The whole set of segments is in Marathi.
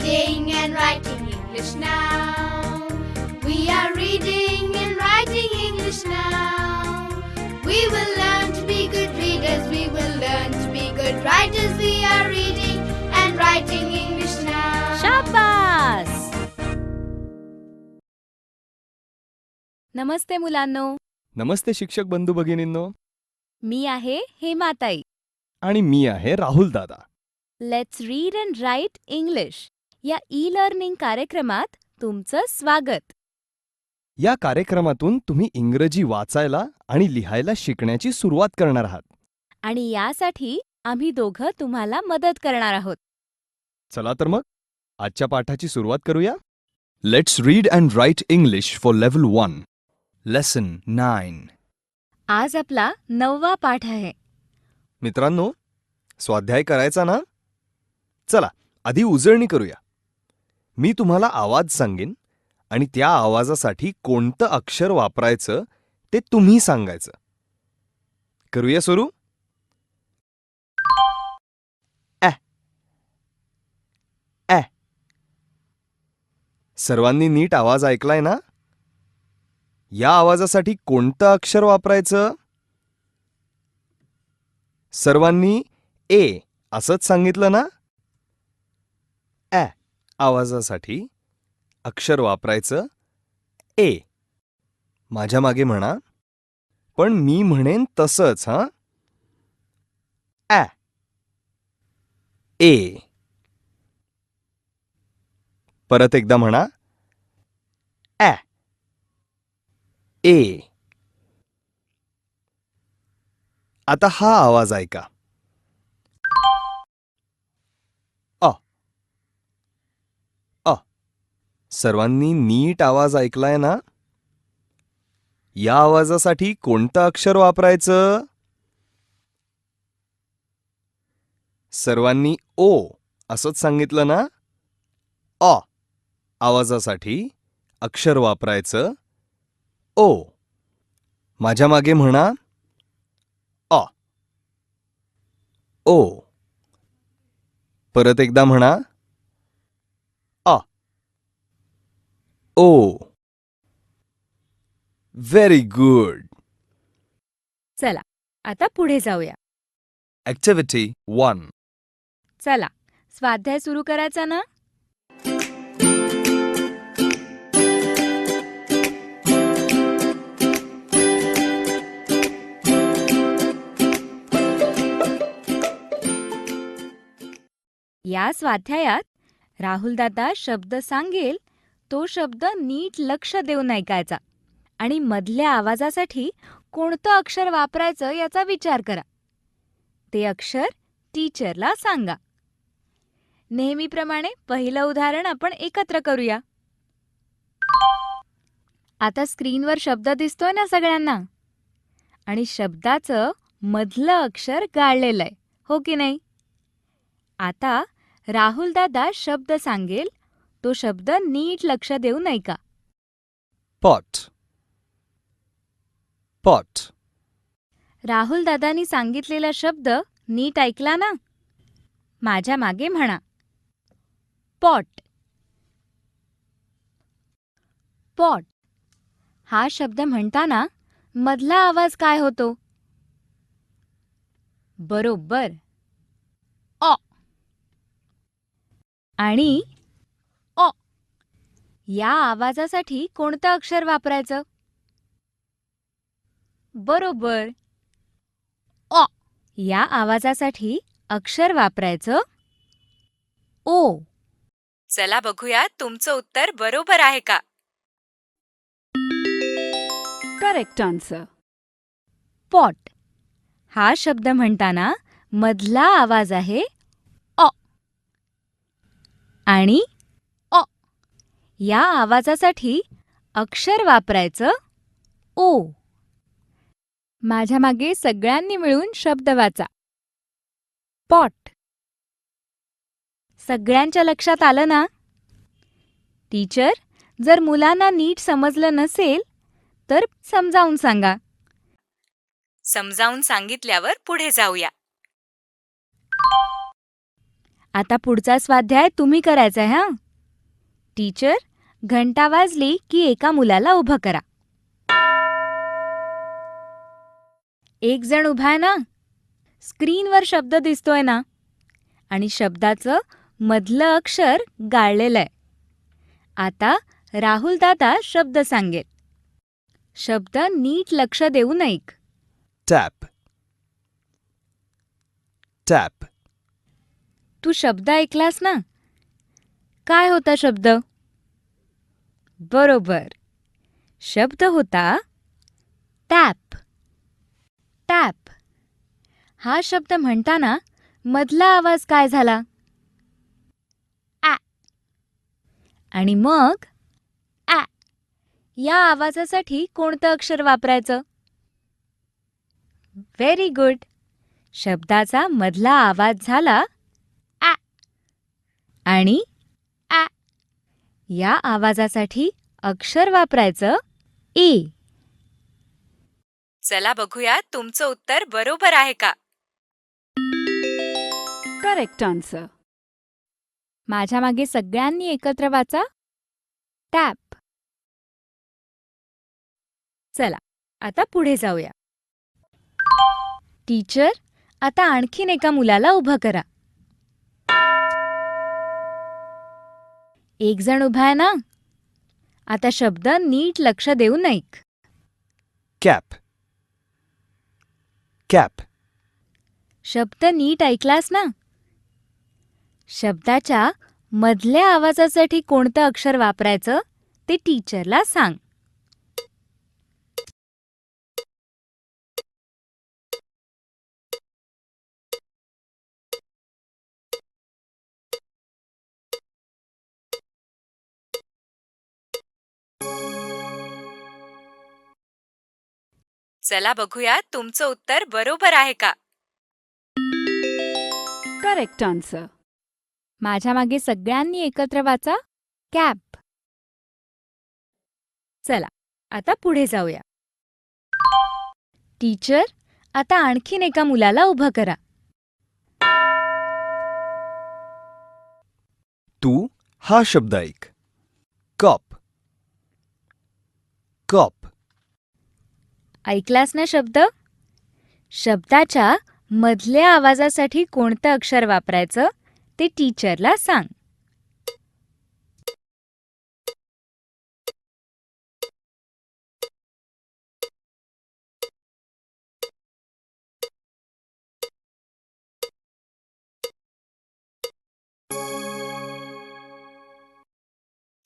reading and writing English now. We are reading and writing English now. We will learn to be good readers. We will learn to be good writers. We are reading and writing English now. शाबास. नमस्ते मुलांनो, नमस्ते शिक्षक बंधू भगिनींनो. मी आहे हेमाताई. आणि मी आहे राहुल दादा. Let's read and write English या ई लर्निंग कार्यक्रमात तुमचं स्वागत. या कार्यक्रमातून तुम्ही इंग्रजी वाचायला आणि लिहायला शिकण्याची सुरुवात करणार आहात. आणि यासाठी आम्ही दोघं तुम्हाला मदत करणार आहोत. चला तर मग आजच्या पाठाची सुरुवात करूया. Let's read and write English for level 1. Lesson 9. आज आपला 9वा पाठ आहे. मित्रांनो, स्वाध्याय करायचा ना? चला आधी उजळणी करूया. मी तुम्हाला आवाज सांगेन आणि त्या आवाजासाठी कोणतं अक्षर वापरायचं ते तुम्ही सांगायचं. करूया सुरू. ॲ. ॲ. सर्वांनी नीट आवाज ऐकलाय ना? या आवाजासाठी कोणतं अक्षर वापरायचं? सर्वांनी ए असंच सांगितलं ना? ॲ आवाजासाठी अक्षर वापरायचं ए. माझ्या मागे म्हणा, पण मी म्हणेन तसंच. हां, ॲ ए. परत एकदा म्हणा, ॲ ए. आता हा आवाज ऐका. अ. अ. सर्वांनी नीट आवाज ऐकलाय ना? या आवाजासाठी कोणतं अक्षर वापरायचं? सर्वांनी ओ असंच सांगितलं ना? अ आवाजासाठी अक्षर वापरायचं ओ. माझ्या मागे म्हणा, अ ओ. परत एकदा म्हणा, अ ओ. Very good. चला आता पुढे जाऊया. ॲक्टिव्हिटी 1. चला स्वाध्याय सुरू करायचा ना? या स्वाध्यायात राहुल दादा शब्द सांगेल तो शब्द नीट लक्ष देऊन ऐकायचा आणि मधल्या आवाजासाठी कोणतं अक्षर वापरायचं याचा विचार करा. ते अक्षर टीचरला सांगा. नेहमीप्रमाणे पहिलं उदाहरण आपण एकत्र करूया. आता स्क्रीनवर शब्द दिसतोय ना सगळ्यांना? आणि शब्दाचं मधलं अक्षर गाळलेलं आहे, हो की नाही? आता राहुल दादा शब्द सांगेल तो शब्द नीट लक्ष देऊन ऐका. पॉट. पॉट. राहुल दादांनी सांगितलेला शब्द नीट ऐकला ना? माझ्या मागे म्हणा, पॉट. पॉट हा शब्द म्हणताना मधला आवाज काय होतो? बरोबर, ऑ. आणि ऑ या आवाजासाठी कोणतं अक्षर वापरायचं? बरोबर, ऑ. या आवाजासाठी अक्षर वापरायचं ओ. चला बघूया तुमचं उत्तर बरोबर आहे का? Correct answer. पॉट हा शब्द म्हणताना मधला आवाज आहे ऑ. आणि ऑ या आवाजासाठी अक्षर वापरायचं ओ. माझ्या मागे सगळ्यांनी मिळून शब्द वाचा. पॉट. सगळ्यांच्या लक्षात आलं ना? टीचर, जर मुलांना नीट समजलं नसेल तर समजावून सांगा. समजावून सांगितल्यावर पुढे जाऊया. आता पुढचा स्वाध्याय तुम्ही करायचा आहे हां. टीचर, घंटा वाजली की एका मुलाला उभं करा. एक जण उभा आहे ना? स्क्रीनवर शब्द दिसतोय ना? आणि शब्दाचं मधलं अक्षर गाळलेलं आहे. आता राहुल दादा शब्द सांगेल. शब्द नीट लक्ष देऊन ऐक. टॅप. टॅप. तू शब्द ऐकलास ना? काय होता शब्द? बरोबर. शब्द होता टॅप. टॅप. हा शब्द म्हणताना मधला आवाज काय झाला? आ. आणि मग आ. या आवाजासाठी कोणतं अक्षर वापरायचं? Very good. शब्दाचा मधला आवाज झाला आ. आणि आ. या आवाजासाठी अक्षर वापरायचं ई. चला बघूया तुमचं उत्तर बरोबर आहे का. Correct answer. माझ्या मागे सगळ्यांनी एकत्र वाचा. टॅप. चला आता पुढे जाऊया. टीचर, आता आणखीन एका मुलाला उभं करा. एक जण उभा आहे ना? आता शब्द नीट लक्ष देऊन ऐक. कॅप. कॅप. शब्द नीट ऐकलास ना? शब्दाच्या मधल्या आवाजासाठी कोणतं अक्षर वापरायचं ते टीचरला सांग. चला बघूया तुमचं उत्तर बरोबर आहे का. Correct answer. माझ्या मागे सगळ्यांनी एकत्र वाचा. कॅप. चला आता पुढे जाऊया. टीचर, आता आणखीन एका मुलाला उभं करा. तू हा शब्द ऐक. कप. कप. ऐकलास ना शब्द? शब्दाच्या मधल्या आवाजासाठी कोणतं अक्षर वापरायचं ते टीचरला सांग.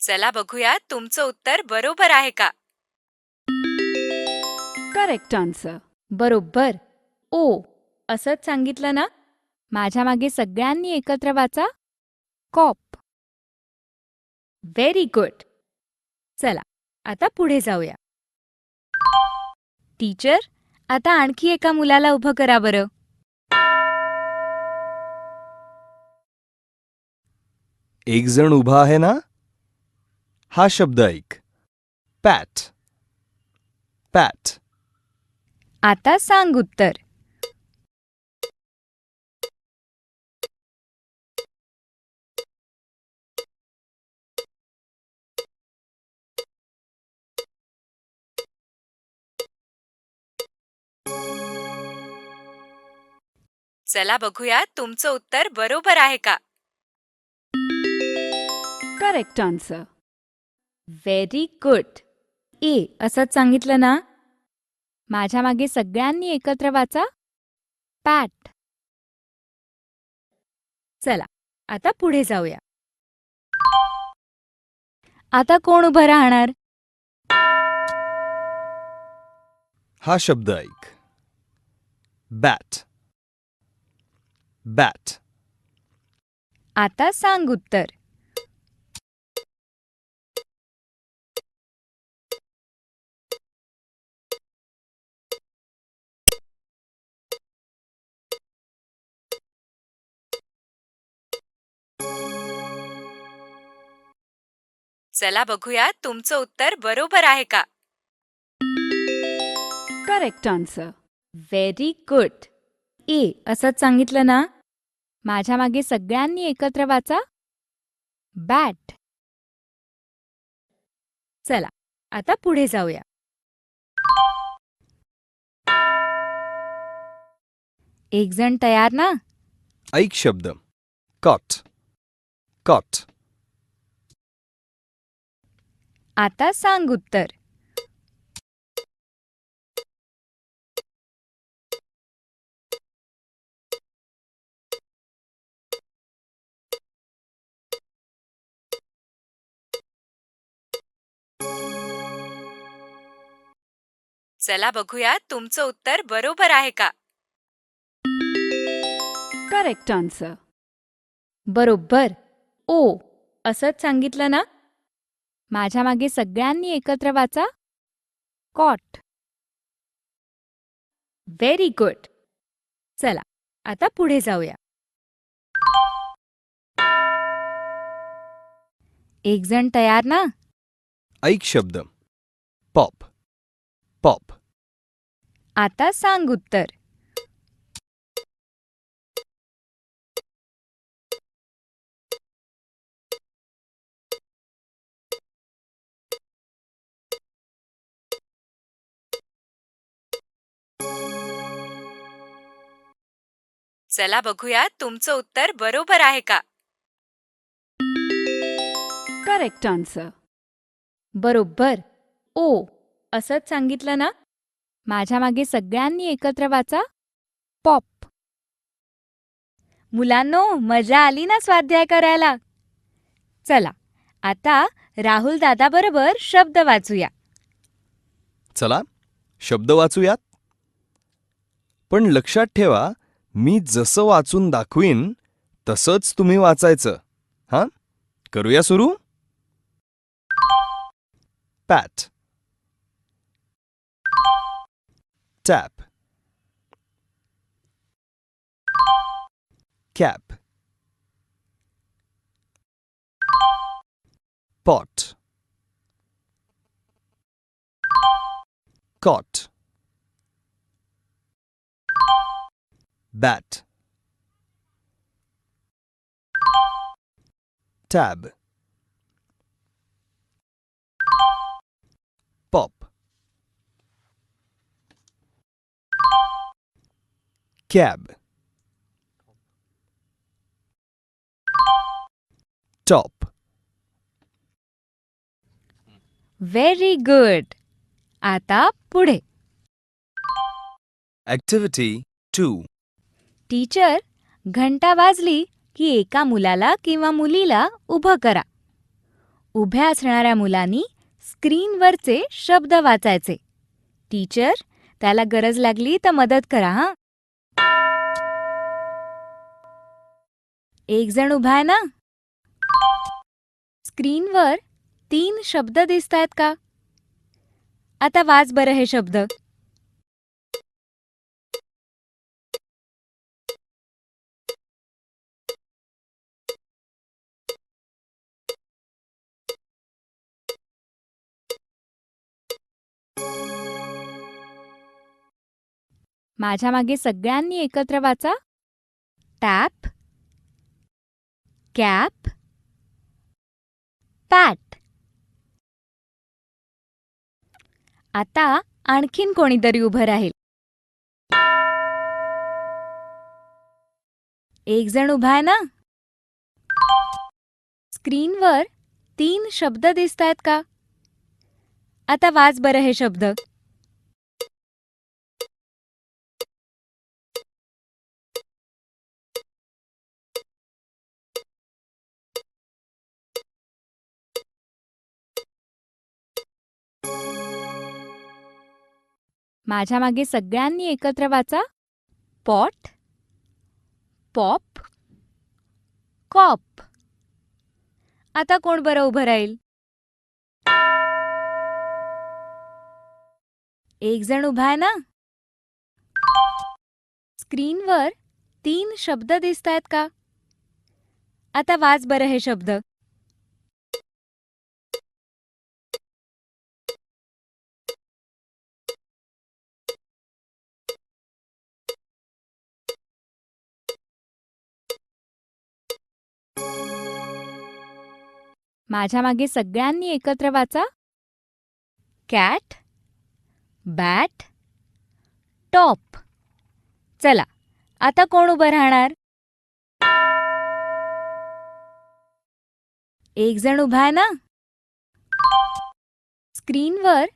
चला बघूया तुमचं उत्तर बरोबर आहे का. Correct answer. बरोबर. ओ असंच सांगितलं ना? माझ्या मागे सगळ्यांनी एकत्र वाचा. कॉप. Very good. चला आता पुढे जाऊया. टीचर, आता आणखी एका मुलाला उभं करा बरं. एक जण उभा आहे ना? हा शब्द ऐक. पॅट. पॅट. आता सांग उत्तर. चला बघूया तुमचं उत्तर बरोबर आहे का. Correct answer. Very good. ए असंच सांगितलं ना? माझ्या मागे सगळ्यांनी एकत्र वाचा. पॅट. चला आता पुढे जाऊया. आता कोण उभं राहणार? हा शब्द ऐक. बॅट. बॅट. आता सांग उत्तर. चला बघूया तुमचं उत्तर बरोबर आहे का. Correct answer. Very good. ए असंच सांगितलं ना? माझ्या मागे सगळ्यांनी एकत्र वाचा. बॅट. चला आता पुढे जाऊया. एक जण तयार ना? ऐक शब्द. कॉट. कॉट. आता सांग उत्तर. चला बघूया तुमचं उत्तर बरोबर आहे का. Correct answer. बरोबर. ओ असंच सांगितलं ना? माझ्या मागे सगळ्यांनी एकत्र वाचा. कॉट. Very good. चला आता पुढे जाऊया. एक जण तयार ना? ऐक शब्द. पॉप. पॉप. आता सांग उत्तर. चला बघूया तुमचं उत्तर बरोबर आहे का. Correct answer. बरोबर. ओ असंच सांगितलं ना? माझ्या मागे सगळ्यांनी एकत्र वाचा. पॉप. मुलांनो मजा आली ना स्वाध्याय करायला. चला आता राहुल दादाबरोबर शब्द वाचूया. चला शब्द वाचूयात. पण लक्षात ठेवा, मी जसं वाचून दाखवीन तसंच तुम्ही वाचायचं. हां, करूया सुरू. Pat. Tap. Cap. Pot. Cot. Bat. Tab. Pop. Cab. Top. Very good. आता पुढे. ॲक्टिव्हिटी 2. टीचर घंटा वाजली की एका मुलाला किंवा मुलीला उभं करा. उभ्या असणाऱ्या मुलांनी स्क्रीनवरचे शब्द वाचायचे. टीचर त्याला गरज लागली तर मदत करा हां. एक जण उभा आहे ना? स्क्रीनवर 3 शब्द दिसतायत का? आता वाच बरं हे शब्द. माझ्या मागे सगळ्यांनी एकत्र वाचा. टॅप. कॅप. पॅट. आता आणखीन कोणीतरी उभं राहील. एक जण उभा आहे ना? स्क्रीनवर 3 शब्द दिसतायत का? आता वाच बरं हे शब्द. माझ्या मागे सगळ्यांनी एकत्र वाचा. पॉट. पॉप. कॉप. आता कोण बरं उभं राहील? एक जण उभा आहे ना? स्क्रीनवर 3 शब्द दिसतायत का? आता वाच बरं हे शब्द. माझ्या मागे सगळ्यांनी एकत्र वाचा. Cat, bat, top. चला, आता कोण उभं राहणार? एक जण उभा आहे ना? स्क्रीनवर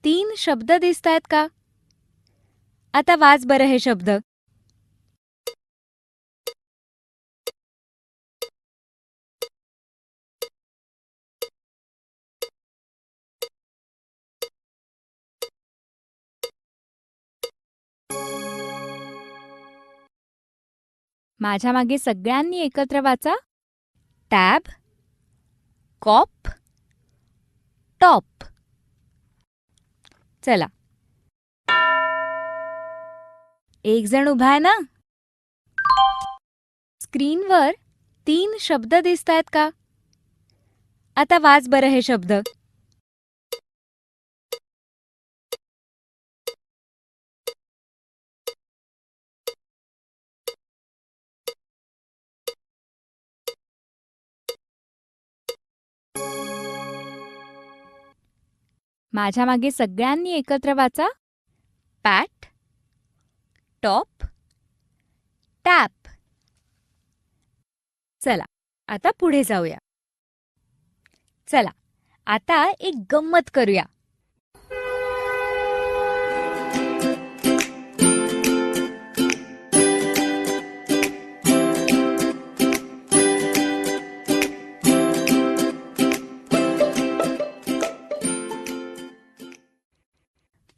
3 शब्द दिसतायत का? आता वाच बरं हे शब्द. माझ्या मागे सगळ्यांनी एकत्र वाचा. Tab, cop, top. चला, एक जण उभा आहे ना? स्क्रीनवर 3 शब्द दिसतायत का? आता वाच बरं हे शब्द. माझ्या मागे सगळ्यांनी एकत्र वाचा. पॅट, टॉप, टॅप. चला, आता पुढे जाऊया. चला, आता एक गंमत करूया.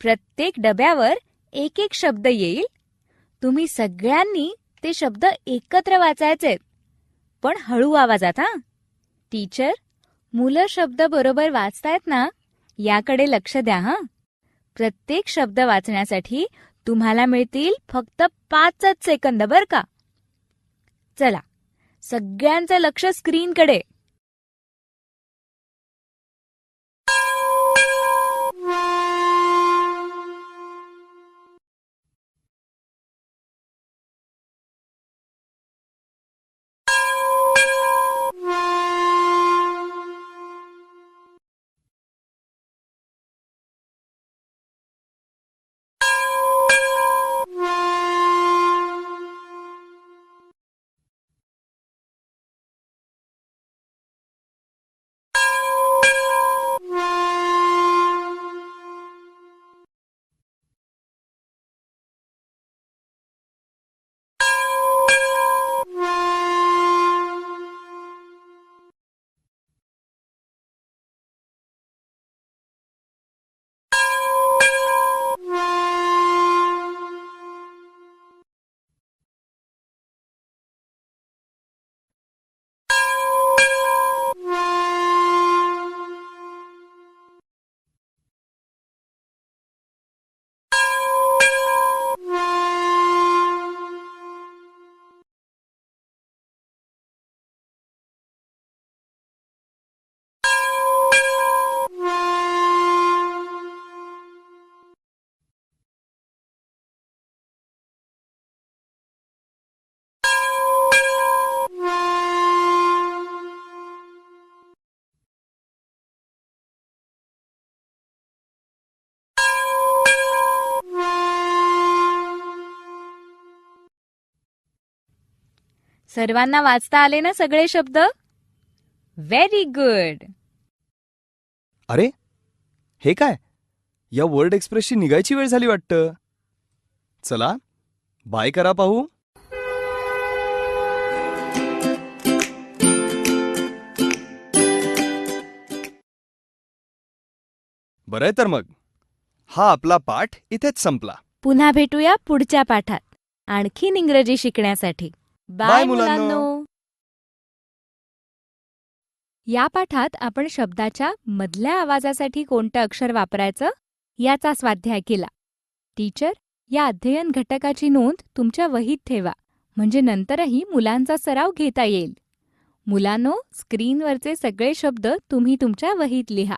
प्रत्येक डब्यावर एक एक शब्द येईल. तुम्ही सगळ्यांनी ते शब्द एकत्र वाचायचेत, पण हळू आवाजात. हां. टीचर, मुलं शब्द बरोबर वाचतायत ना, याकडे लक्ष द्या. हां. प्रत्येक शब्द वाचण्यासाठी तुम्हाला मिळतील फक्त 5 सेकंद बरं का. चला, सगळ्यांचं लक्ष स्क्रीनकडे. सर्वांना वाचता आले ना सगळे शब्द? Very good. अरे, हे काय? या वर्ड एक्सप्रेसची निघायची वेळ झाली वाटतं. चला, बाय करा पाहू. बरंय तर मग, हा आपला पाठ इथेच संपला. पुन्हा भेटूया पुढच्या पाठात आणखीन इंग्रजी शिकण्यासाठी. बाय मुलांनो. या पाठात आपण शब्दाच्या मधल्या आवाजासाठी कोणतं अक्षर वापरायचं याचा स्वाध्याय केला. टीचर, या अध्ययन घटकाची नोंद तुमच्या वहीत ठेवा, म्हणजे नंतरही मुलांचा सराव घेता येईल. मुलांनो, स्क्रीनवरचे सगळे शब्द तुम्ही तुमच्या वहीत लिहा.